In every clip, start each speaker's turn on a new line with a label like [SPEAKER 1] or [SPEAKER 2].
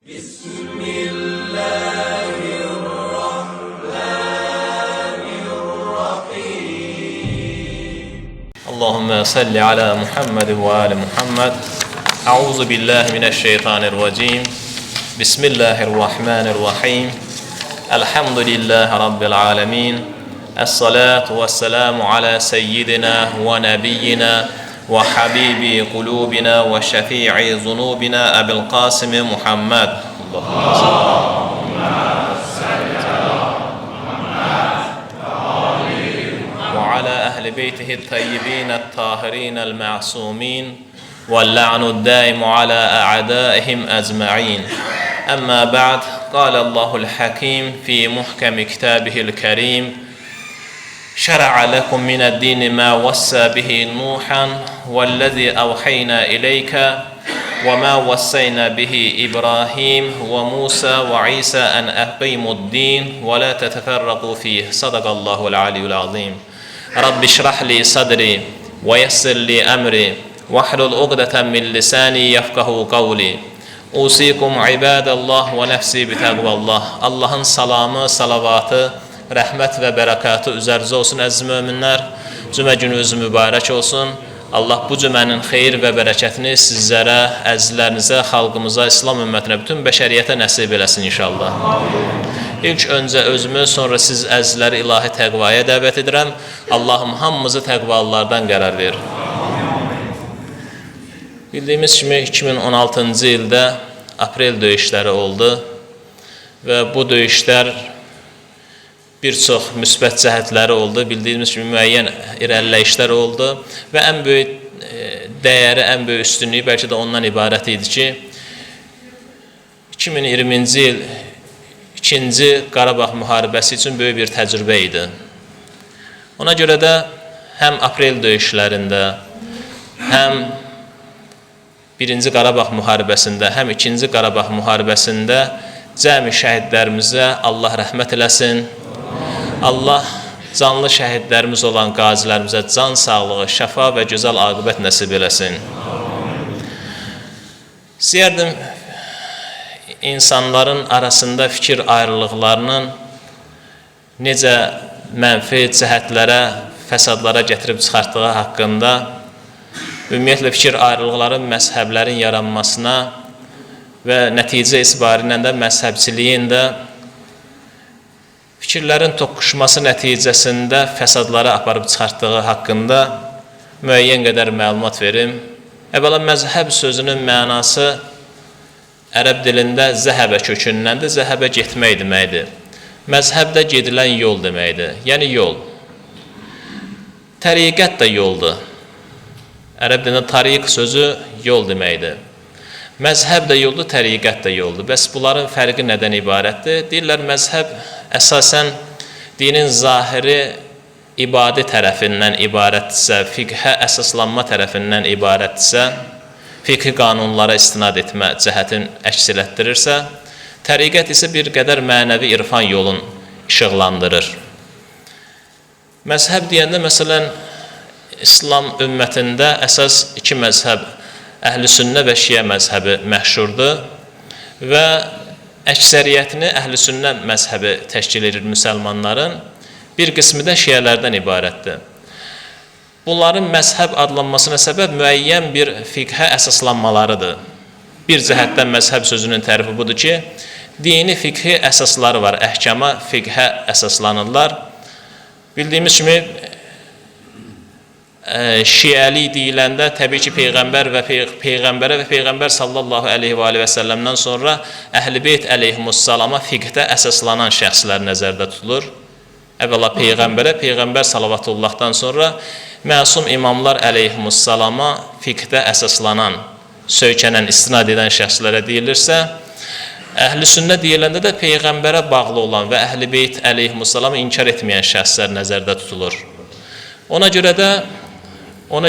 [SPEAKER 1] بسم الله الرحمن الرحيم
[SPEAKER 2] اللهم صل على محمد وآل محمد. أعوذ بالله من الشيطان الرجيم. بسم الله الرحمن الرحيم. الحمد لله رب العالمين. الصلاة والسلام على سيدنا ونبينا وحبيب قلوبنا وشفيع ذنوبنا أبي القاسم محمد. وعلى أهل بيته الطيبين الطاهرين المعصومين واللعن الدائم على أعدائهم أجمعين. أما بعد، قال الله الحكيم في محكم كتابه الكريم: شرع لكم من الدين ما وصى به نوحا والذي أوحينا إليك وما وصينا به إبراهيم وموسى وعيسى أن أقيموا الدين ولا تتفرقوا فيه. صدق الله العلي العظيم. رب اشرح لي صدري ويسر لي أمري واحلل عقدة من لساني يفقهوا قولي. أوصيكم عباد الله ونفسي بتقوى الله. Allah'ın salamı, salavatı, rəhmət və bərəkatı üzərinizə olsun əziz möminlər. Cümə gününüz mübarək olsun. Allah bu cümənin xeyir və bərəkətini sizlərə, əzizlərinizə, xalqımıza, İslam ümmətinə, bütün bəşəriyyətə nəsib eləsin inşallah. İlk öncə özümü, sonra siz əzizləri ilahi təqvaya dəvət edirəm. Allahım hamımızı təqvalılardan qərar verir. Bildiyimiz kimi 2016-cı ildə aprel döyüşləri oldu və bu döyüşlər bir çox müsbət cəhətləri oldu. Bildiyimiz kimi müəyyən irəliləyişlər oldu və ən böyük dəyəri, ən böyük üstünlüyü bəlkə də ondan ibarət idi ki, 2020-ci il 2-ci Qarabağ müharibəsi üçün böyük bir təcrübə idi. Ona görə də həm aprel döyüşlərində, həm 1-ci Qarabağ müharibəsində, həm 2-ci Qarabağ müharibəsində cəmi şəhidlərimizə Allah rəhmət eləsin. Allah canlı şəhidlərimiz olan qazilərimizə can sağlığı, şəfa və gözəl aqibət nəsib eləsin. İstəyərdim insanların arasında fikir ayrılıqlarının necə mənfi cəhətlərə, fəsadlara gətirib çıxartdığı haqqında, ümumiyyətlə fikir ayrılıqların məzhəblərin yaranmasına və nəticə etibarıyla da məzhəbçiliyin də fikirlərin toqquşması nəticəsində fəsadlara aparıb çıxartdığı haqqında müəyyən qədər məlumat verim. Əvvəla məzhəb sözünün mənası ərəb dilində zəhəbə kökünləndir. Zəhəbə getmək deməkdir. Məzhəbdə gedilən yol deməkdir. Yəni yol. Təriqət də yoldur. Ərəb dilində tariq sözü yol deməkdir. Məzhəb də yoldur, təriqət də yoldur. Bəs bunların fərqi nədən ibarətdir? Deyirlər, məzhəb əsasən dinin zahiri ibadi tərəfindən ibarətdirsə, fiqhə əsaslanma tərəfindən ibarətdirsə, fiqhi qanunlara istinad etmə cəhətin əks elətdirirsə, təriqət isə bir qədər mənəvi irfan yolun işıqlandırır. Məzhəb deyəndə, məsələn, İslam ümmətində əsas iki məzhəb, Əhl-i Sünnə və Şiə məzhəbi məşhurdur və əksəriyyətini Əhl-i Sünnə məzhəbi təşkil edir müsəlmanların, bir qismi də şiələrdən ibarətdir. Bunların məzhəb adlanmasına səbəb müəyyən bir fiqhə əsaslanmalarıdır. Bir cəhətdən məzhəb sözünün tərifi budur ki, dini fiqhi əsasları var, əhkama fiqhə əsaslanırlar. Bildiyimiz kimi, şiəlik deyiləndə təbii ki, Peyğəmbərə və Peyğəmbər sallallahu aleyhi və səlləmdən sonra Əhl-i Beyt əleyhimussalama fiqhdə əsaslanan şəxslər nəzərdə tutulur. Əvvəla Peyğəmbər salavatullahdan sonra məsum imamlar əleyhimussalama fiqhdə əsaslanan, söykənən, istinad edən şəxslərə deyilirsə, Əhl-i Sünnə deyiləndə də Peyğəmbərə bağlı olan və Əhl-i Beyt əleyhimussalama inkar etməyən şəxslər nəzərdə tutulur. Ona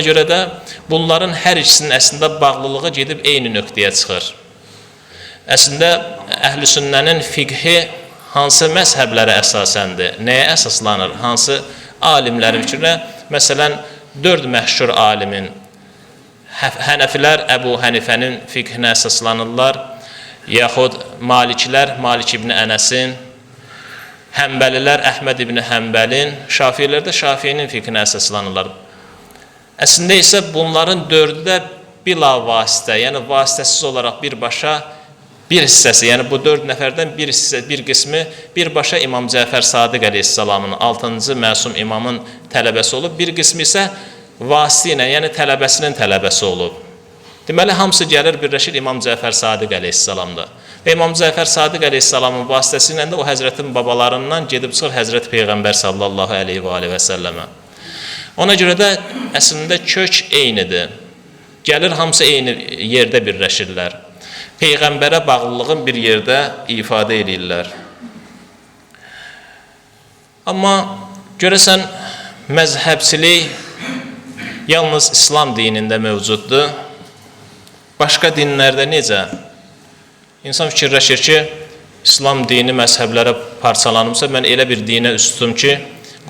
[SPEAKER 2] görə də bunların hər ikisinin əslində bağlılığı gedib eyni nöqtəyə çıxır. Əslində, Əhl-i Sünnənin fiqhi hansı məzhəblərə əsasəndir, nəyə əsaslanır, hansı alimlərin fikrinə? Məsələn, 4 məşhur alimin, Hənəfilər Əbu Hənifənin fiqhinə əsaslanırlar, yaxud Malikilər Malik ibn Ənəsin, Həmbəlilər Əhməd ibn Həmbəlin, Şafiyilər də Şafiyinin fiqhinə əsaslanırlar. Əslində isə bunların dördü də bila vasitə, yəni vasitəsiz olaraq birbaşa bir hissəsi, yəni bu 4 nəfərdən bir qismi birbaşa İmam Cəfər Sadiq əleyhissalamın 6-cı məsum imamın tələbəsi olub, bir qismi isə vasitə ilə, yəni tələbəsinin tələbəsi olub. Deməli, hamısı gəlir birləşir İmam Cəfər Sadiq əleyhissalamda. Və İmam Cəfər Sadiq əleyhissalamın vasitəsi ilə də o həzrətin babalarından gedib çıxır Həzrət Peyğəmbər sallallahu aleyhi və səlləmə. Ona görə də əslində kök eynidir. Gəlir, hamısı eyni yerdə birləşirlər. Peyğəmbərə bağlılığın bir yerdə ifadə edirlər. Amma görəsən, məzhəbçilik yalnız İslam dinində mövcuddur. Başqa dinlərdə necə? İnsan fikirləşir ki, İslam dini məzhəblərə parçalanmışsa, mən elə bir dinə üst tutum ki,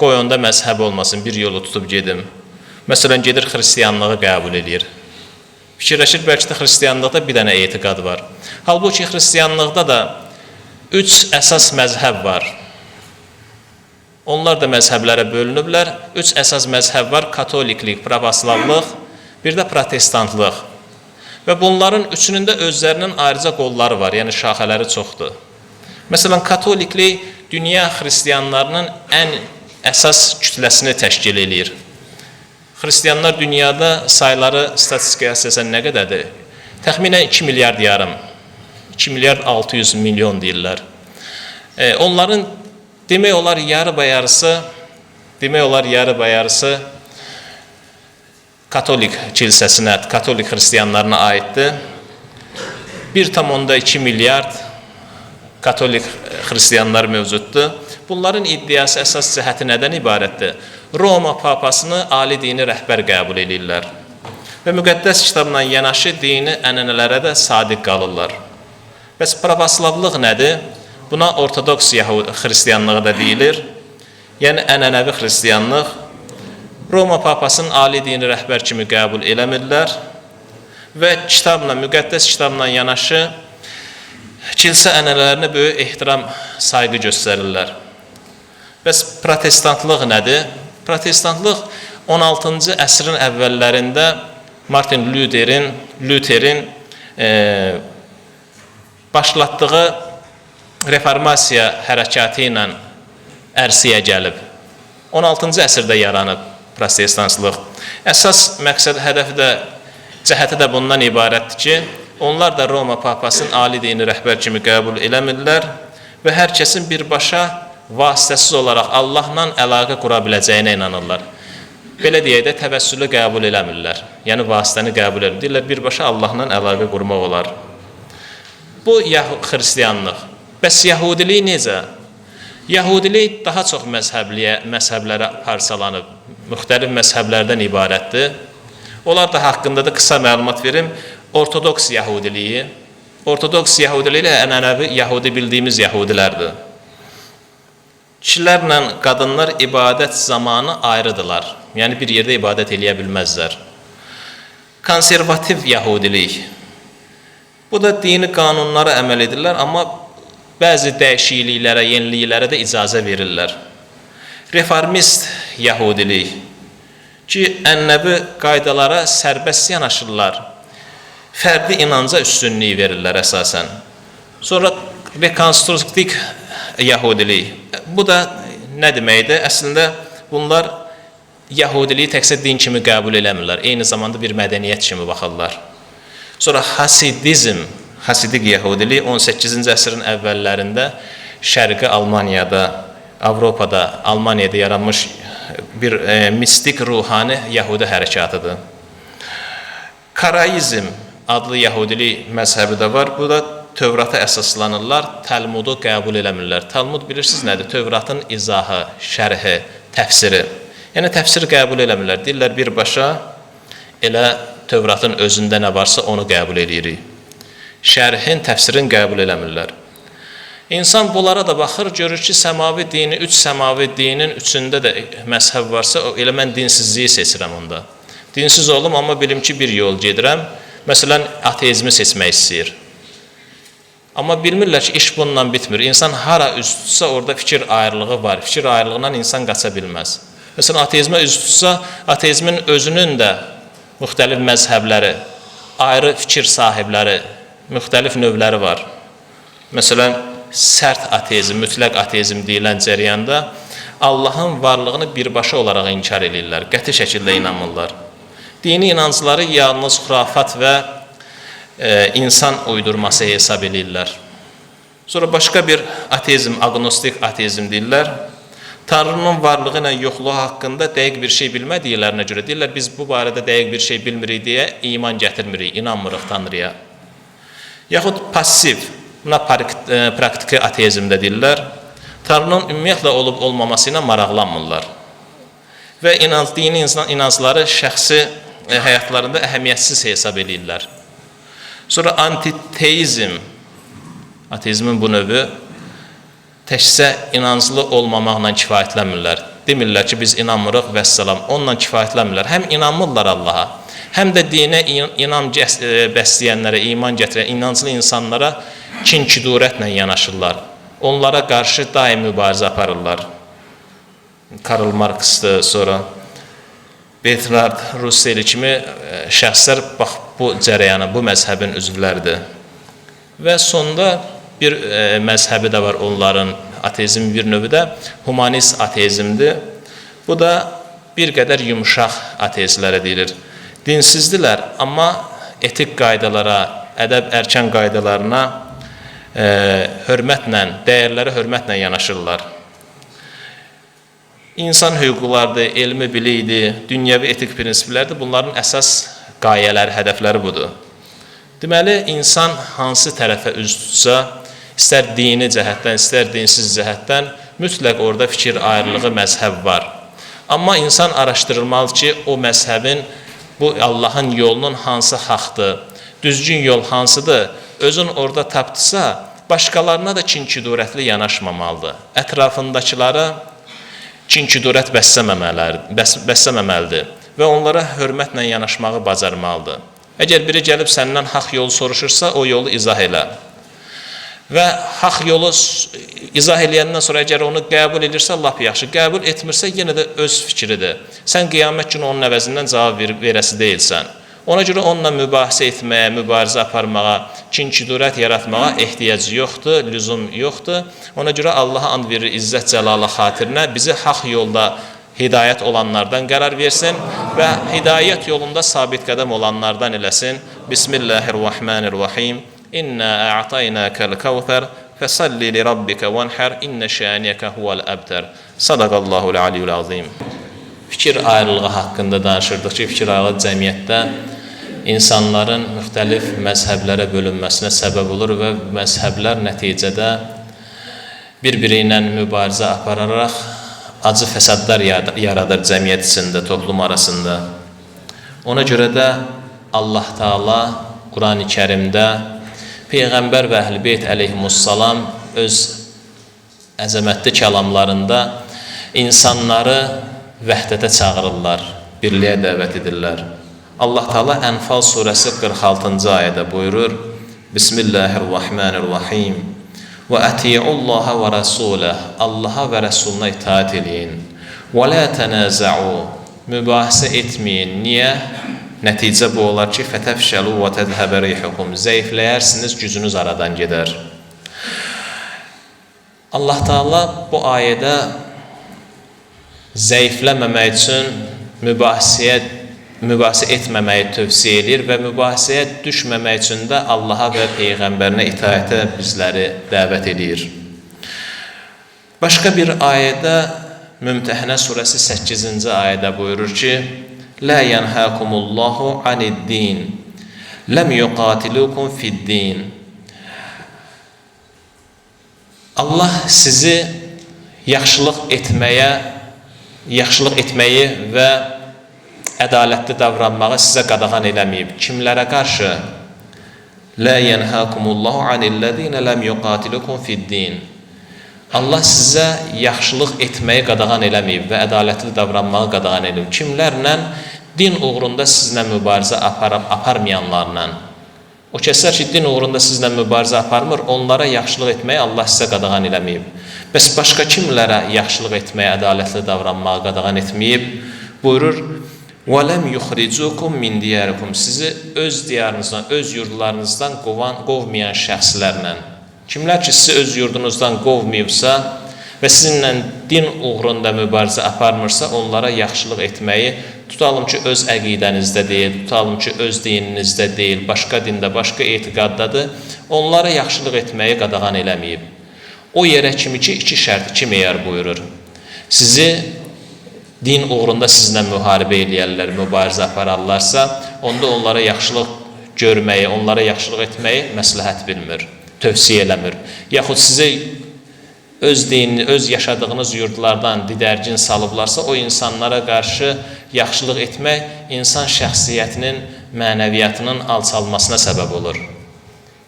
[SPEAKER 2] qoy onda məzhəb olmasın, bir yolu tutub gedim. Məsələn, gedir xristiyanlığı qəbul edir. Fikirləşir, bəlkə də xristiyanlıqda bir dənə etiqad var. Halbuki xristiyanlıqda da 3 əsas məzhəb var. Onlar da məzhəblərə bölünüblər. 3 əsas məzhəb var, katoliklik, pravoslavlıq, bir də protestantlıq. Və bunların üçünün də özlərinin ayrıca qolları var, yəni şaxələri çoxdur. Məsələn, katoliklik dünya xristiyanlarının ən əsas kütləsini təşkil edir. Xristiyanlar dünyada sayları statistikaya əsasən nə qədərdir? Təxminən 2 milyard yarım, 2 milyard 600 milyon deyirlər. Onların demək olar yarı bayarısı Katolik kilsəsinə, katolik xristiyanlarına aiddir. 1,2 milyard katolik xristiyanlar mövcuddur. Bunların iddiası əsas cəhəti nədən ibarətdir? Roma papasını ali dini rəhbər qəbul edirlər. Və müqəddəs kitabla yanaşı dini ənənələrə də sadiq qalırlar. Bəs pravoslavlıq nədir? Buna ortodoks xristiyanlığı da deyilir. Yəni ənənəvi xristiyanlıq. Roma papasının ali dini rəhbər kimi qəbul eləmirlər və kitabla, müqəddəs kitabla yanaşı kilsə ənənələrinə böyük ehtiram, sayğı göstərirlər. Bəs protestantlıq nədir? Protestantlıq 16-cı əsrin əvvəllərində Martin Lutherin başlatdığı reformasiya hərəkatı ilə ərsiyə gəlib. 16-cı əsrdə yaranıb protestantlıq. Əsas məqsəd, hədəfi də, cəhəti də bundan ibarətdir ki, onlar da Roma papasının ali dini rəhbər kimi qəbul eləmirlər və hər kəsin birbaşa vasitəsiz olaraq Allahla əlaqə qura biləcəyinə inanırlar. Belə deyək də, təvəssülü qəbul eləmirlər. Yəni, vasitəni qəbul eləmirlər. Deyirlər, birbaşa Allahla əlaqə qurmaq olar. Bu, xristiyanlıq. Bəs yahudilik necə? Yahudilik daha çox məzhəblərə parçalanıb, müxtəlif məzhəblərdən ibarətdir. Onlar da haqqında da qısa məlumat verim. Ortodoks yahudiliyi, ortodoks yahudiliyi ənənəvi yahudi bildiyimiz yahudilərdir. Kişilərlə qadınlar ibadət zamanı ayrıdırlar. Yəni, bir yerdə ibadət eləyə bilməzlər. Konservativ yahudilik. Bu da dini qanunlara əməl edirlər, amma bəzi dəyişikliklərə, yeniliklərə də icazə verirlər. Reformist yahudilik ki, ənənəvi qaydalara sərbəst yanaşırlar. Fərdi inanca üstünlüyü verirlər əsasən. Sonra rekonstruktiv yahudilik. Bu da nə deməkdir? Əslində bunlar yahudiliyi təkcə din kimi qəbul eləmirlər. Eyni zamanda bir mədəniyyət kimi baxırlar. Sonra hasidizm, hasidik yahudilik 18-ci əsrin əvvəllərində Şərqi Almaniyada, Avropada, Almaniyada yaranmış bir mistik ruhani yahudi hərəkatıdır. Karaizm adlı yahudilik məzhəbi də var. Bu da Tövrata əsaslanırlar, Talmudu qəbul eləmirlər. Talmud bilirsiniz nədir? Tövratın izahı, şərhi, təfsiri. Yəni təfsiri qəbul eləmirlər. Deyirlər, birbaşa elə Tövratın özündə nə varsa onu qəbul edirik. Şərhin, təfsirin qəbul eləmirlər. İnsan bunlara da baxır, görür ki, səmavi dini, 3 səmavi dinin üçündə də məzhəb varsa, elə mən dinsizliyi seçirəm onda. Dinsiz olum, amma bilim ki, bir yol gedirəm. Məsələn, ateizmi seçmək istəyir. Amma bilmirlər ki, iş bununla bitmir. İnsan hara üz tutsa, orada fikir ayrılığı var. Fikir ayrılığından insan qaça bilməz. Məsələn, ateizmə üz tutsa, ateizmin özünün də müxtəlif məzhəbləri, ayrı fikir sahibləri, müxtəlif növləri var. Məsələn, sərt ateizm, mütləq ateizm deyilən cərəyanda Allahın varlığını birbaşa olaraq inkar edirlər, qəti şəkildə inanmırlar. Dini inancları yalnız xurafat və insan uydurması hesab edirlər. Sonra başqa bir ateizm, agnostik ateizm deyirlər. Tanrının varlığı ilə yoxluğu haqqında dəqiq bir şey bilmədiklərinə görə deyirlər, biz bu barədə dəqiq bir şey bilmirik deyə iman gətirmirik, inanmırıq Tanrıya. Yaxud passiv, buna praktiki ateizmdə deyirlər. Tanrının ümumiyyətlə olub-olmaması ilə maraqlanmırlar. Və dini inancları şəxsi həyatlarında əhəmiyyətsiz hesab edirlər. Sonra antiteizm, ateizmin bu növü təkcə inanclı olmamaqla kifayətlənmirlər. Demirlər ki, biz inanmırıq və səlam, onunla kifayətlənmirlər. Həm inanmırlar Allaha, həm də dinə inam bəsləyənlərə, iman gətirən, inanclı insanlara kin-kidurətlə yanaşırlar. Onlara qarşı daim mübarizə aparırlar. Karl Marx'dır, sonra Bertrand Russell kimi şəxslər bax bu cərəyanı, bu məzhəbin üzvləridir. Və sonda bir məzhəbi də var onların, ateizmin bir növü də humanist ateizmdir. Bu da bir qədər yumuşaq ateistlərə deyilir. Dinsizdirlər, amma etik qaydalara, ədəb ərkan qaydalarına hörmətlə, dəyərlərə hörmətlə yanaşırlar. İnsan hüquqlardır, elmi bilikdir, dünyəvi etik prinsiplərdir. Bunların əsas qayələri, hədəfləri budur. Deməli, insan hansı tərəfə üz tutsa, istər dini cəhətdən, istər dinsiz cəhətdən, mütləq orada fikir ayrılığı, məzhəb var. Amma insan araşdırılmalıdır ki, o məzhəbin, bu Allahın yolunun hansı haqdır, düzgün yol hansıdır, özün orada tapdısa, başqalarına da kin-kidurətli yanaşmamalıdır. Ətrafındakılara kin-kidurət bəsləməməlidir və onlara hörmətlə yanaşmağı bacarmalıdır. Əgər biri gəlib səndən haqq yolu soruşursa, o yolu izah elə. Və haqq yolu izah eləyəndən sonra əgər onu qəbul edirsə, lap yaxşı. Qəbul etmirsə, yenə də öz fikridir. Sən qiyamət günü onun əvəzindən cavab verəsi deyilsən. Ona görə onunla mübahisə etməyə, mübarizə aparmağa, kin-kidurət yaratmağa ehtiyac yoxdur, lüzum yoxdur. Ona görə Allaha and verir İzzət Cəlala xatirinə bizi haqq yolda hidayət olanlardan qərar versin və hidayət yolunda sabit qədəm olanlardan eləsin. Bismillahirrahmanirrahim. İnna a'taynakal kawthar fasalli li rabbika wanhar inna şaniyaka huval abtar. Sadaqallahul aliyyul azim. Fikir ayrılığı haqqında danışırdıq ki, fikir ayrılığı cəmiyyətdə insanların müxtəlif məzhəblərə bölünməsinə səbəb olur və məzhəblər nəticədə bir-biri ilə mübarizə apararaq acı fəsadlar yaradır cəmiyyət içində, toplum arasında. Ona görə də Allah Taala Quran-ı Kərimdə Peyğəmbər və Əhl-i Beyt əleyhimussalam öz əzəmətli kəlamlarında insanları vəhdətə çağırırlar, birliyə dəvət edirlər. Allah Taala Ənfal surəsi 46-cı ayədə buyurur: Bismillahirrahmanirrahim. Və ati'ullaha və rasulah. Allaha və rəsuluna itaat eləyin. Və la tanaza'u. Mübahisə etməyin. Niyə? Nəticə bu olar ki, fətəfşəlu və tədhəbə rihukum. Zəifləyərsiniz, gücünüz aradan gedər. Allah Taala bu ayədə zəifləməmək üçün mübahisə etməməyi tövsiyə edir və mübahisəyə düşməmək üçün də Allaha və Peyğəmbərinə itaətə bizləri dəvət edir. Başqa bir ayədə Mümtəhinə surəsi 8-ci ayədə buyurur ki: Lə yənhəkumullahu anid-din, ləm yuqatilukum fid-din. Allah sizi yaxşılıq etməyi və ədalətli davranmağı sizə qadağan eləməyib. Kimlərə qarşı? Lə yənhəkumullahu anillezine ləm yuqatilukum fid-din. Allah sizə yaxşılıq etməyi qadağan eləməyib və ədalətli davranmağı qadağan eləyib. Kimlərlə? Din uğrunda sizinlə mübarizə aparmayanlarla. O kəslər ki, din uğrunda sizlə mübarizə aparmır, onlara yaxşılıq etməyi Allah sizə qadağan eləməyib. Bəs başqa kimlərə yaxşılıq etməyi, ədalətli davranmağı qadağan etməyib? Buyurur, وَلَمْ يُخْرِجُوكُمْ مِنْ دِيَارِكُمْ Sizi öz diyarınızdan, öz yurdlarınızdan qovmayan şəxslərlə. Kimlər ki, sizi öz yurdunuzdan qovmayıbsa və sizinlə din uğrunda mübarizə aparmırsa, onlara yaxşılıq etməyi, tutalım ki, öz əqidənizdə deyil, tutalım ki, öz dininizdə deyil, başqa dində, başqa etiqaddadır, onlara yaxşılıq etməyi qadağan eləməyib. O yerə kimi ki, 2 şərt, 2 meyar buyurur. Sizi din uğrunda sizinlə müharibə eləyərlər, mübarizə apararlarsa, onda onlara yaxşılıq görməyi, onlara yaxşılıq etməyi məsləhət bilmir, tövsiyə eləmir. Yaxud sizə öz dinini, öz yaşadığınız yurdlardan didərgin salıblarsa, o insanlara qarşı yaxşılıq etmək insan şəxsiyyətinin, mənəviyyatının alçalmasına səbəb olur.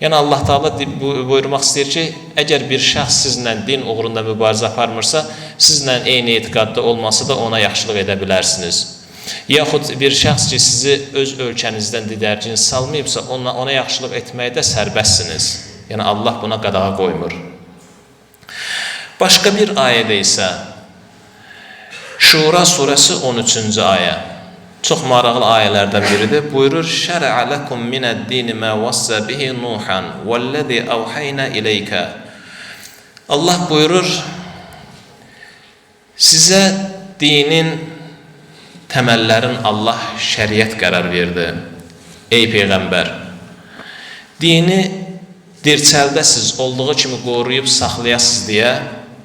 [SPEAKER 2] Yəni Allah Taala buyurmaq istəyir ki, əgər bir şəxs sizlə din uğrunda mübarizə aparmırsa, sizlə eyni etiqadda olması da ona yaxşılıq edə bilərsiniz. Yaxud bir şəxs ki, sizi öz ölkənizdən didərgin salmayıbsa, ona yaxşılıq etməkdə sərbəstsiniz. Yəni Allah buna qadağa qoymur. Başqa bir ayədə isə Şura surəsi 13-cü ayə. Çox maraqlı ayələrdən biridir. Buyurur, Şərə ləkum minəd-dini mə vassə bihi Nuhan vəlləzi əvhəynə iləykə. Allah buyurur, sizə dinin təməllərin Allah şəriət qərar verdi. Ey Peyğəmbər, dini dirçəldəsiz, olduğu kimi qoruyub saxlayasız deyə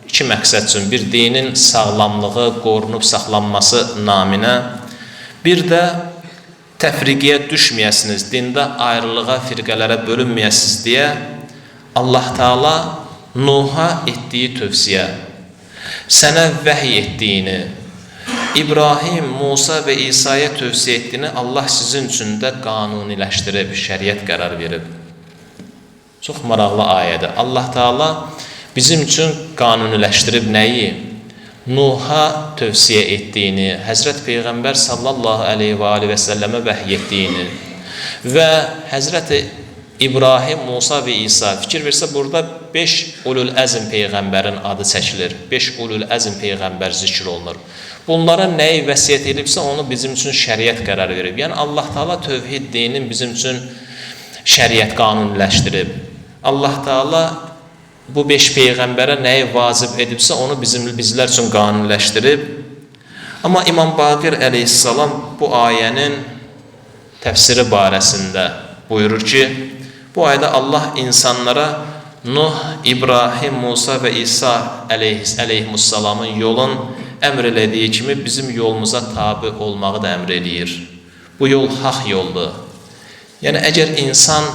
[SPEAKER 2] 2 məqsəd üçün, bir dinin sağlamlığı, qorunub saxlanması naminə, bir də təfriqiyə düşməyəsiniz, dində ayrılığa, firqələrə bölünməyəsiniz deyə Allah Taala Nuha etdiyi tövsiyə, sənə vəhiy etdiyini, İbrahim, Musa və İsa'ya tövsiyə etdiyini Allah sizin üçün də qanuniləşdirib, şəriət qərar verib. Çox maraqlı ayədir. Allah Taala bizim üçün qanuniləşdirib nəyi? Nuha tövsiyə etdiyini, Həzrət Peyğəmbər sallallahu aleyhi və səlləmə vəhiy etdiyini və Həzrət İbrahim, Musa və İsa, fikir versə, burada 5 ulul əzm Peyğəmbərin adı çəkilir, 5 ulul əzm Peyğəmbər zikr olunur. Bunlara nəyi vəsiyyət edibsə, onu bizim üçün şəriət qərar verib. Yəni Allah Taala tövhid dinini bizim üçün şəriət qanuniləşdirib. Allah Taala bu 5 Peyğəmbərə nəyi vacib edibsə, onu bizlər üçün qanuniləşdirib. Amma İmam Baqir əleyhissalam bu ayənin təfsiri barəsində buyurur ki, bu ayədə Allah insanlara Nuh, İbrahim, Musa və İsa əleyhissalamın yolun əmr elədiyi kimi bizim yolumuza tabi olmağı da əmr eləyir. Bu yol haqq yoldur. Yəni, əgər insan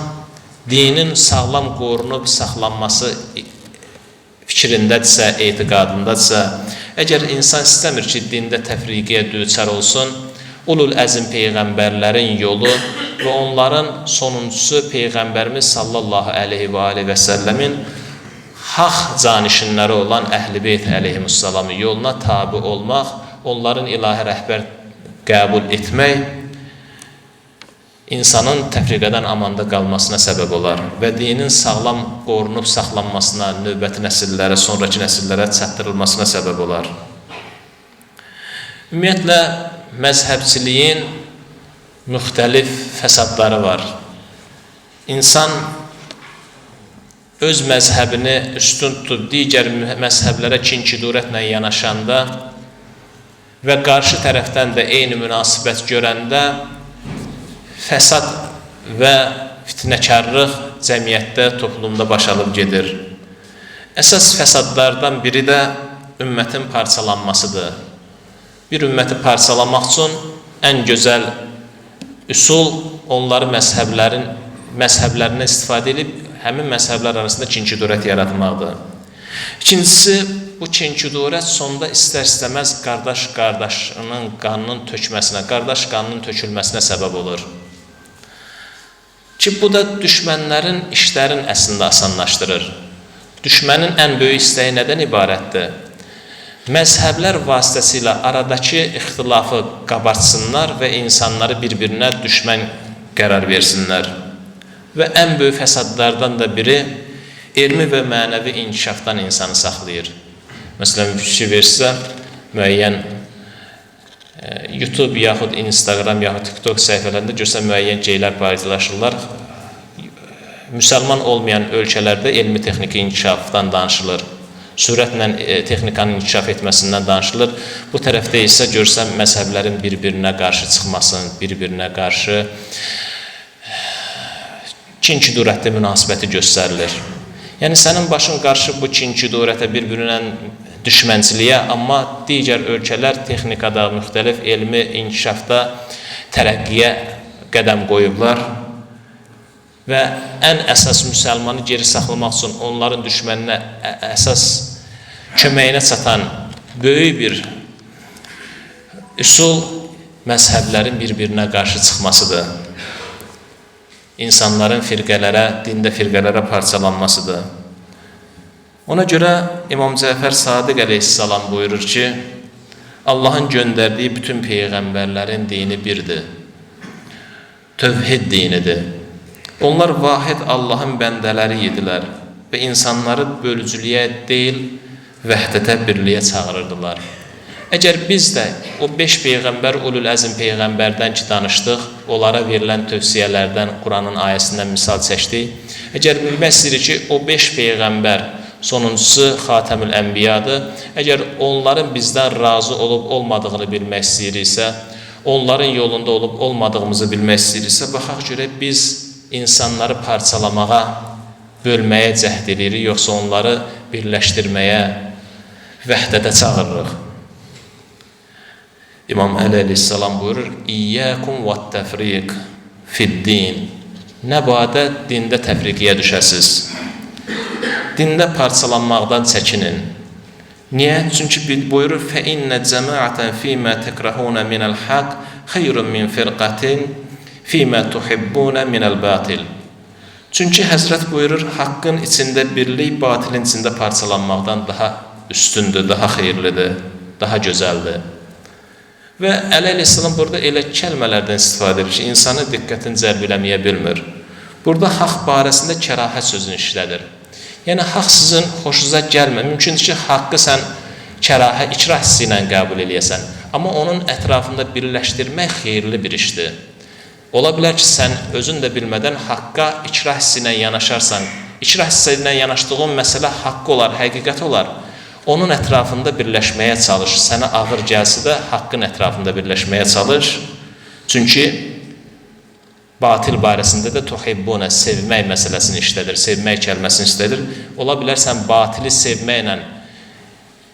[SPEAKER 2] dinin sağlam qorunub saxlanması fikrindədirsə, etiqadındadırsa, əgər insan istəmir ki, dində təfriqiyə düçar olsun, ulul əzm Peyğəmbərlərin yolu və onların sonuncusu Peyğəmbərimiz sallallahu aleyhi və səlləmin haqq canişinləri olan Əhl-i Beyt əleyhimussalamın yoluna tabi olmaq, onların ilahi rəhbər qəbul etmək, insanın təfriqədən amanda qalmasına səbəb olar və dinin sağlam qorunub saxlanmasına, növbəti nəsillərə, sonraki nəsillərə çatdırılmasına səbəb olar. Ümumiyyətlə, məzhəbçiliyin müxtəlif fəsadları var. İnsan öz məzhəbini üstün tutub digər məzhəblərə kin-kidurətlə yanaşanda və qarşı tərəfdən də eyni münasibət görəndə fəsad və fitnəkarlıq cəmiyyətdə, toplumda baş alıb gedir. Əsas fəsadlardan biri də ümmətin parçalanmasıdır. Bir ümməti parçalamaq üçün ən gözəl üsul onları məzhəblərindən istifadə edib həmin məzhəblər arasında kin-kidurət yaratmaqdır. İkincisi, bu kin-kidurət sonda istər-istəməz qardaş-qardaşının qanının tökməsinə, qardaş qanının tökülməsinə səbəb olur. Ki, bu da düşmənlərin işlərin əslində asanlaşdırır. Düşmənin ən böyük istəyi nədən ibarətdir? Məzhəblər vasitəsilə aradakı ixtilafı qabartsınlar və insanları bir-birinə düşmən qərar versinlər. və ən böyük fəsadlardan da biri elmi və mənəvi inkişafdan insanı saxlayır. Məsələn, fikir versə, müəyyən YouTube yaxud Instagram yaxud TikTok səhifələrində görsə müəyyən şeylər paylaşırlar. Müsəlman olmayan ölkələrdə elmi texniki inkişafdan danışılır. Sürətlə texnikanın inkişaf etməsindən danışılır. Bu tərəfdə isə görsəm məzhəblərin bir-birinə qarşı çıxmasın, bir-birinə qarşı kin-küdurətli münasibəti göstərilir. Yəni sənin başın qarşı bu kin-küdurətə bir-birinə düşmənçiliyə, amma digər ölkələr texnikada, müxtəlif elmi inkişafda tərəqqiyə qədəm qoyublar və ən əsas müsəlmanı geri saxlamaq üçün onların düşməninə əsas köməyinə çatan böyük bir üsul məzhəblərin bir-birinə qarşı çıxmasıdır. İnsanların firqələrə, dində firqələrə parçalanmasıdır. Ona görə İmam Cəfər Sadiq əleyhissalam buyurur ki, Allahın göndərdiyi bütün peyğəmbərlərin dini birdir. Tövhid dinidir. Onlar vahid Allahın bəndələri idilər və insanları bölücülüyə deyil, vəhdətə, birliyə çağırırdılar. Əgər biz də o 5 peyğəmbər, ulul əzm peyğəmbərdən ki danışdıq, onlara verilən tövsiyələrdən, Quranın ayəsindən misal çəkdik, əgər bilmək istəyirik ki, o 5 peyğəmbər sonuncusu Xatəmül Ənbiyadır. Əgər onların bizdən razı olub olmadığını bilmək istəyiriksə, onların yolunda olub olmadığımızı bilmək istəyiriksə, baxaq görək biz insanları parçalamağa, bölməyə cəhd edirik, yoxsa onları birləşdirməyə, vəhdətə çağırırıq. İmam Əli əleyhissalam buyurur, İyyəkum və təfriq fid-din. Nə badə dində təfriqiyə düşəsiz. Dində parçalanmaqdan çəkinin. Niyə? Çünki buyurur, فَإِنَّ جَمَاعَةً فِيمَا تَكْرَهُونَ مِنَ الْحَقِّ خَيْرٌ مِنْ فِرْقَةٍ فِيمَا تُحِبُّونَ مِنَ الْبَاطِلِ. Çünki Həzrət buyurur, haqqın içində birlik, batilin içində parçalanmaqdan daha üstündür, daha xeyirlidir, daha gözəldir. Və Əli əleyhissalam burada elə kəlmələrdən istifadə edir ki, insanı diqqətini cəlb eləməyə bilmir. Burada haqq barəsində kərahət sözünü işlədir. Yəni, haqq sizin xoşunuza gəlmir. Mümkündür ki, haqqı sən ikrah hissi ilə qəbul eləyəsən. Amma onun ətrafında birləşdirmək xeyirli bir işdir. Ola bilər ki, sən özün də bilmədən haqqa ikrah hissi ilə yanaşarsan. İkrah hissi ilə yanaşdığın məsələ haqqı olar, həqiqət olar. Onun ətrafında birləşməyə çalış. Sənə ağır gəlsə də haqqın ətrafında birləşməyə çalış. Çünki batil barəsində də tuhibbuna, sevmək məsələsini işlədir, sevmək kəlməsini işlədir. Ola bilər sən batili sevməklə,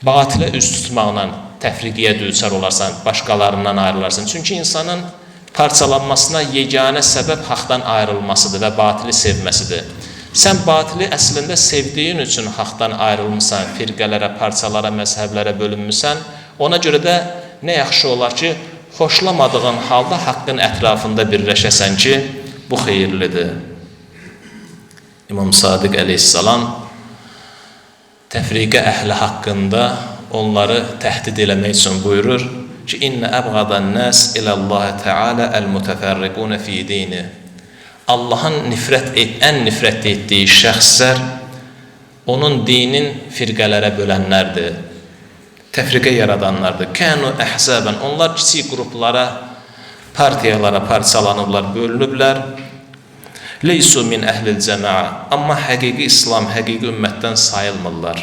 [SPEAKER 2] batilə üz tutmaqla təfriqiyə düçar olarsan, başqalarından ayrılarsan. Çünki insanın parçalanmasına yeganə səbəb haqdan ayrılmasıdır və batili sevməsidir. Sən batili əslində sevdiyin üçün haqdan ayrılmışsan, firqələrə, parçalara, məzhəblərə bölünmüsən. Ona görə də nə yaxşı olar ki, xoşlamadığın halda haqqın ətrafında birləşəsən ki, bu xeyirlidir. İmam Sadiq əleyhissalam təfriqə əhli haqqında onları təhdid eləmək üçün buyurur ki, İnnə əbğadan nəs iləllahi təalə əl-mütəfərriqunə fi dini. Allahın ən nifrət etdiyi şəxslər onun dinin firqələrə bölənlərdir, təfriqə yaradanlardır. Kənu əhzəbən, onlar kiçik qruplara, partiyalara parçalanıblar, bölünüblər. Leysu min əhlil cəmaə, amma həqiqi İslam, həqiqi ümmətdən sayılmırlar.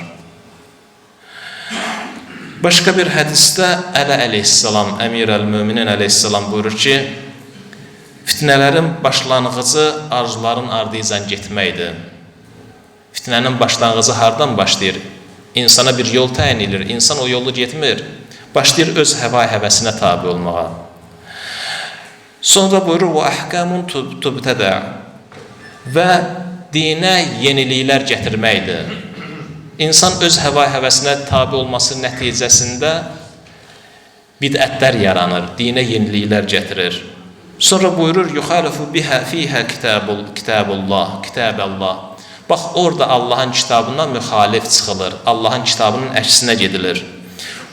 [SPEAKER 2] Başqa bir hədisdə Əli əleyhissalam, Əmir əl-Müminin əleyhissalam buyurur ki, fitnələrin başlanğıcı arzuların ardıycan getməkdir. Fitnənin başlanğıcı hardan başlayır? İnsana bir yol təyin edilir, insan o yolu getmir. Başlayır öz həva həvəsinə tabi olmağa. Sonra buyurur, وَأَحْكَامٌ تُبْتَدَعْ və dinə yeniliklər gətirməkdir. İnsan öz həva həvəsinə tabi olması nəticəsində bidətlər yaranır, dinə yeniliklər gətirir. Sonra buyurur, yuxalifu biha fiha kitabullah, kitaballah. Bax, orada Allahın kitabından müxalif çıxılır, Allahın kitabının əksinə gedilir.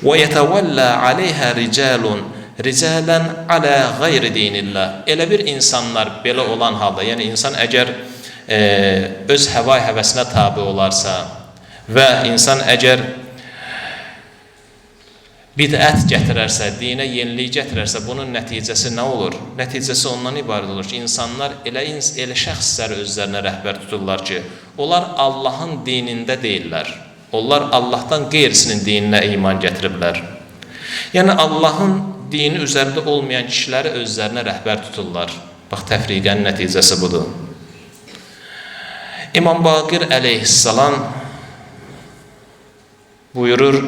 [SPEAKER 2] Və yetəvəllə aleyhə ricalan alə qeyri dinillah. Elə bir insanlar belə olan halda, yəni insan əgər öz həvay həvəsinə tabi olarsa və insan əgər bidət gətirərsə, dinə yenilik gətirərsə, bunun nəticəsi nə olur? Nəticəsi ondan ibarət olur ki, insanlar elə şəxsləri özlərinə rəhbər tuturlar ki, onlar Allahın dinində deyirlər. Onlar Allahdan qeyrisinin dininə iman gətiriblər. Yəni, Allahın dini üzərində olmayan kişiləri özlərinə rəhbər tuturlar. Bax, təfriqənin nəticəsi budur. İmam Baqir əleyhissalam buyurur,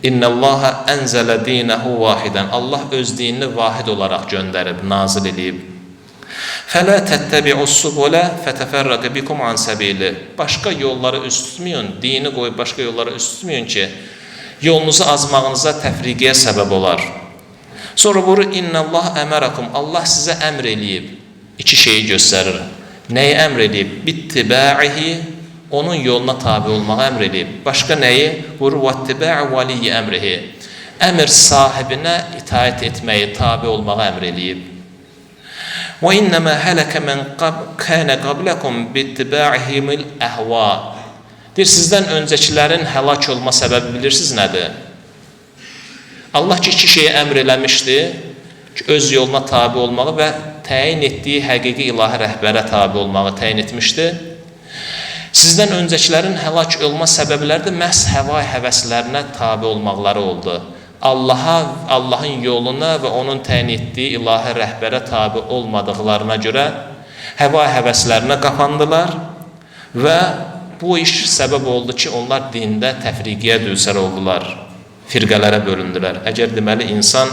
[SPEAKER 2] İnnəllaha ənzələ dinəhu vahidən. Allah öz dinini vahid olaraq göndərib, nazil edib. Fələ təttəbi'us subulə fətəfərrəqə bikum an səbili. Başqa yolları üst tutmayın, dini qoyub başqa yolları üst tutmayın ki, yolunuzu azmağınıza təfriqiyə səbəb olar. Sonra buyurur, İnnəllah əmərəkum. Allah sizə əmr eləyib. İki şeyi göstərir. Nəyi əmr eləyib? Bittibə'ihi, onun yoluna tabi olmağı əmr eləyib. Başqa nəyi? Buyurur, vəttibə'i valiyyi əmrihi. Əmr sahibinə itaət etməyi, tabi olmağı əmr eləyib. وَإِنَّمَا هَلَكَ مَنْ كَانَ قَبْلَكُمْ بِاتِّبَاعِهِمِ الْأَهْوَاءِ. Deyir, sizdən öncəkilərin həlak olma səbəbi bilirsiniz nədir? Allah ki, iki şeyi əmr eləmişdi ki, öz yoluna tabi olmağı və təyin etdiyi həqiqi ilahi rəhbərə tabi olmağı təyin etmişdi. Sizdən öncəkilərin həlak olma səbəbləri də məhz həvai həvəslərinə tabi olmaqları oldu. Allahın yoluna və onun təyin etdiyi ilahi rəhbərə tabi olmadıqlarına görə həvai həvəslərinə qapandılar və bu iş səbəb oldu ki, onlar dində təfriqiyə düçar oldular, firqələrə bölündülər. Əgər deməli insan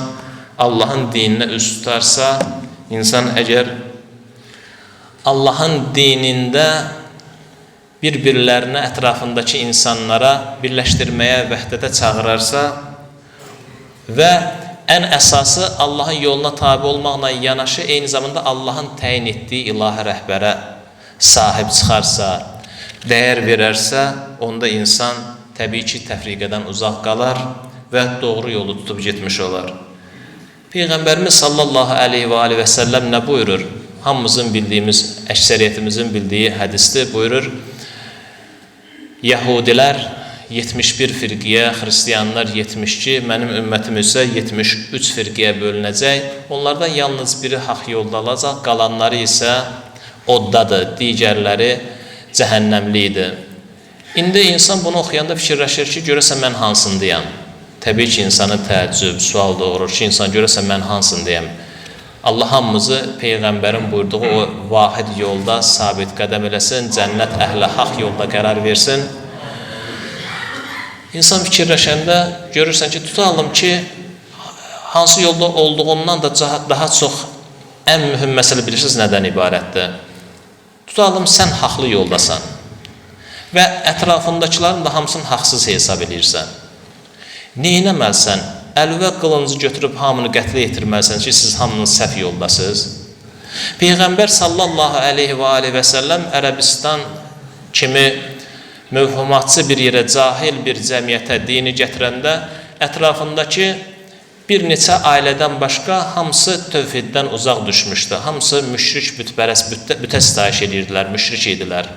[SPEAKER 2] Allahın dininə üst tutarsa, insan əgər Allahın dinində bir-birlərinə, ətrafındakı insanlara birləşdirməyə, vəhdətə çağırarsa və ən əsası Allahın yoluna tabi olmaqla yanaşı, eyni zamanda Allahın təyin etdiyi ilahi rəhbərə sahib çıxarsa, dəyər verərsə, onda insan təbii ki, təfriqədən uzaq qalar və doğru yolu tutub getmiş olar. Peyğəmbərimiz sallallahu aleyhi və aleyhi və səlləm nə buyurur? Hamımızın bildiyimiz, əksəriyyətimizin bildiyi hədisdir, buyurur, Yəhudilər 71 firqiyə, xristiyanlar 72, mənim ümmətim isə 73 firqiyə bölünəcək. Onlardan yalnız biri haqq yolda olacaq, qalanları isə oddadır, digərləri cəhənnəmlidir. İndi insan bunu oxuyanda fikirləşir ki, görəsən mən hansındayam? Təbii ki, insanı təəccüb, sual doğurur ki, insan görəsən mən hansındayam? Allah hamımızı Peyğəmbərin buyurduğu o vahid yolda sabit qədəm eləsin, cənnət əhlə haqq yolda qərar versin. İnsan fikirləşəndə görürsən ki, tutalım ki, hansı yolda olduğundan da daha çox ən mühüm məsələ bilirsiniz nədən ibarətdir? Tutalım, sən haqlı yoldasan və ətrafındakilərin də hamısını haqsız hesab edirsən. Neynəməlisən? Əlvə qılıncı götürüb hamını qətlə yetirməlisən ki, siz hamınız səhv yoldasınız. Peyğəmbər sallallahu aleyhi və aleyhi və səlləm Ərəbistan kimi mövhumatçı bir yerə, cahil bir cəmiyyətə dini gətirəndə ətrafındakı bir neçə ailədən başqa hamısı tövhiddən uzaq düşmüşdü. Hamısı müşrik, bütpərəst, bütə sitayiş edirdilər, müşrik idilər.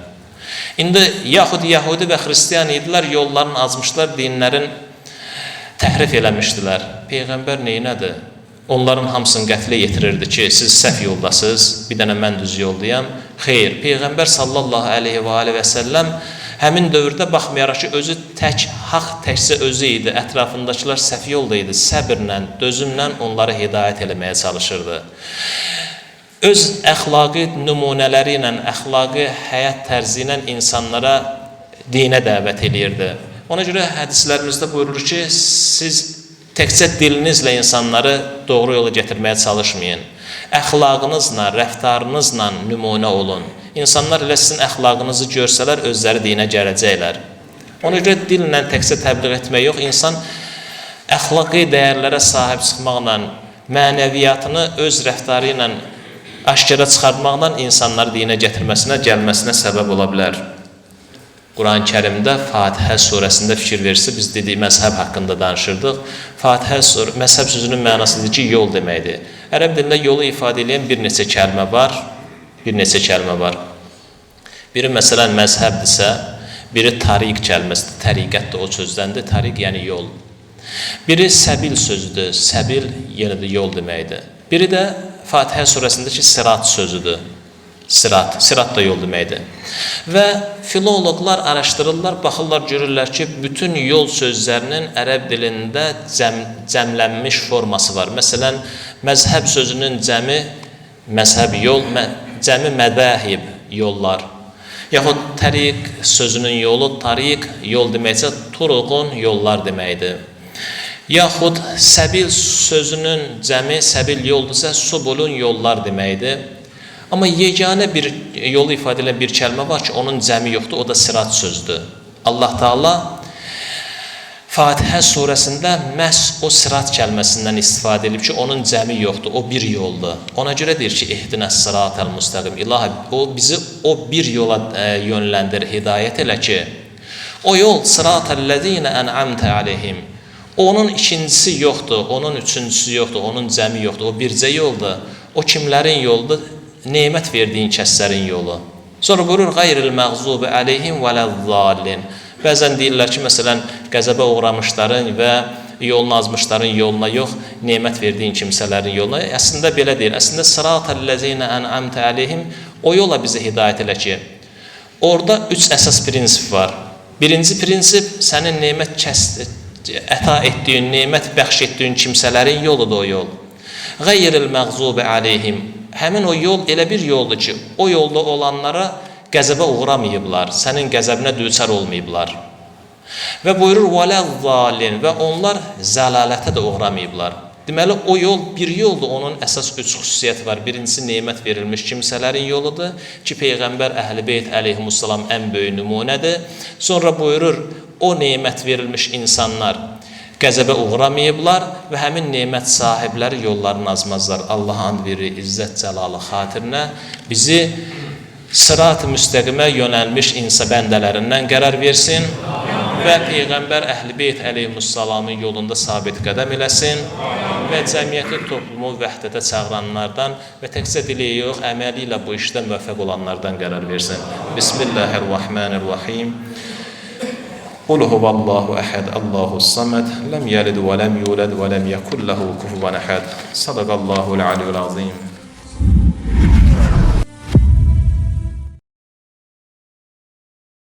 [SPEAKER 2] İndi yaxud Yəhudi və Xristiyan idilər, yollarını azmışlar, dinlərin təhrif eləmişdilər. Peyğəmbər neynədir? Onların hamısını qətlə yetirirdi ki, siz səhv yoldasınız, bir dənə mən düz yoldayam. Xeyr, Peyğəmbər sallallahu aleyhi və aleyhi və səlləm həmin dövrdə baxmayaraq ki, özü tək, haqq təkcə özü idi, ətrafındakılar səhv yolda idi, səbirlə, dözümlə onları hidayət eləməyə çalışırdı. Öz əxlaqi nümunələri ilə, əxlaqi həyat tərzi ilə insanlara dinə dəvət edirdi. Ona görə hədislərimizdə buyurur ki, siz təkcə dilinizlə insanları doğru yola gətirməyə çalışmayın. Əxlaqınızla, rəftarınızla nümunə olun. İnsanlar elə sizin əxlaqınızı görsələr, özləri dinə gələcəklər. Ona görə dillə təkcə təbliğ etmək yox, insan əxlaqi dəyərlərə sahib çıxmaqla, mənəviyyatını öz rəftarı ilə aşkara çıxartmaqla insanları dinə gətirməsinə, gəlməsinə səbəb ola bilər. Quran-ı Kərimdə Fatihə surəsində fikir verirsə, biz dedik məzhəb haqqında danışırdıq. Fatihə məzhəb sözünün mənasıdır ki, yol deməkdir. Ərəb dilində yolu ifadə edən bir neçə kəlmə var. Biri məsələn məzhəbdirsə, biri tariq kəlməsidir. Təriqət də o sözdəndir. Tariq yəni yol. Biri səbil sözüdür. Səbil yenə də yol deməkdir. Biri də Fatihə surəsindəki sirat sözüdür. Sirat da yol deməkdir. Və filoloqlar araşdırırlar, baxırlar, görürlər ki, bütün yol sözlərinin ərəb dilində cəmlənmiş forması var. Məsələn, məzhəb sözünün cəmi məzhəb yol, cəmi mədahib yollar. Yaxud təriq sözünün yolu, tariq yol deməksə, turuqun yollar deməkdir. Yaxud səbil sözünün cəmi səbil yoldursa, subulun yollar deməkdir. Amma yeganə bir yolu ifadə edən bir kəlmə var ki, onun cəmi yoxdur, o da sirat sözdür. Allah Taala Fatihə surəsində məhz o sirat kəlməsindən istifadə edib ki, onun cəmi yoxdur, o bir yoldur. Ona görə deyir ki, ihdinəs sıratal müstəqim. İlahi, o bizi o bir yola yönləndir, hidayət elə ki, o yol sıratəl-ləzīnə ən'amtə aleyhim. Onun ikincisi yoxdur, onun üçüncüsü yoxdur, onun cəmi yoxdur, o bircə yoldur. O kimlərin yoludur? Nemət verdiyin kəslərin yolu. Sonra buyurur, qayril məğzubi aleyhim vələzzallin. Bəzən deyirlər ki, məsələn, qəzəbə uğramışların və yolunu azmışların yoluna yox, nemət verdiyin kimsələrin yoluna. Əslində belə deyir. Əslində sıratəl-ləzīnə ən'amtə aleyhim, o yola bizə hidayət elə ki, orada 3 əsas prinsip var. Birinci prinsip, sənin nemət əta etdiyin, nemət bəxş etdiyin kimsələrin yoludur o yol. Qayril məğzubi aleyhim. Həmin o yol elə bir yoldur ki, o yolda olanlara qəzəbə uğramayıblar, sənin qəzəbinə düçar olmayıblar. Və buyurur, vələzzalin, və onlar zəlalətə də uğramayıblar. Deməli, o yol bir yoldur, onun əsas 3 xüsusiyyəti var. Birincisi, nemət verilmiş kimsələrin yoludur ki, Peyğəmbər Əhl-i Beyt əleyhimussalam ən böyük nümunədir. Sonra buyurur, o nemət verilmiş insanlar qəzəbə uğramayıblar və həmin nemət sahibləri yollarını azmazlar. Allah and verir, izzət cəlalı xatirinə bizi sırat-ı müstəqimə yönəlmiş insan bəndələrindən qərar versin və Peyğəmbər Əhl-i Beyt əleyhimussalamın yolunda sabit qədəm eləsin və cəmiyyəti toplumu vəhdətə çağıranlardan və təkcə dili yox, əməli ilə bu işdə müvəffəq olanlardan qərar versin. Bismillahirrahmanirrahim. قل هو الله أحد الله الصمد لم يلد ولم يولد ولم يكن له كفوا أحد صدق الله العلي العظيم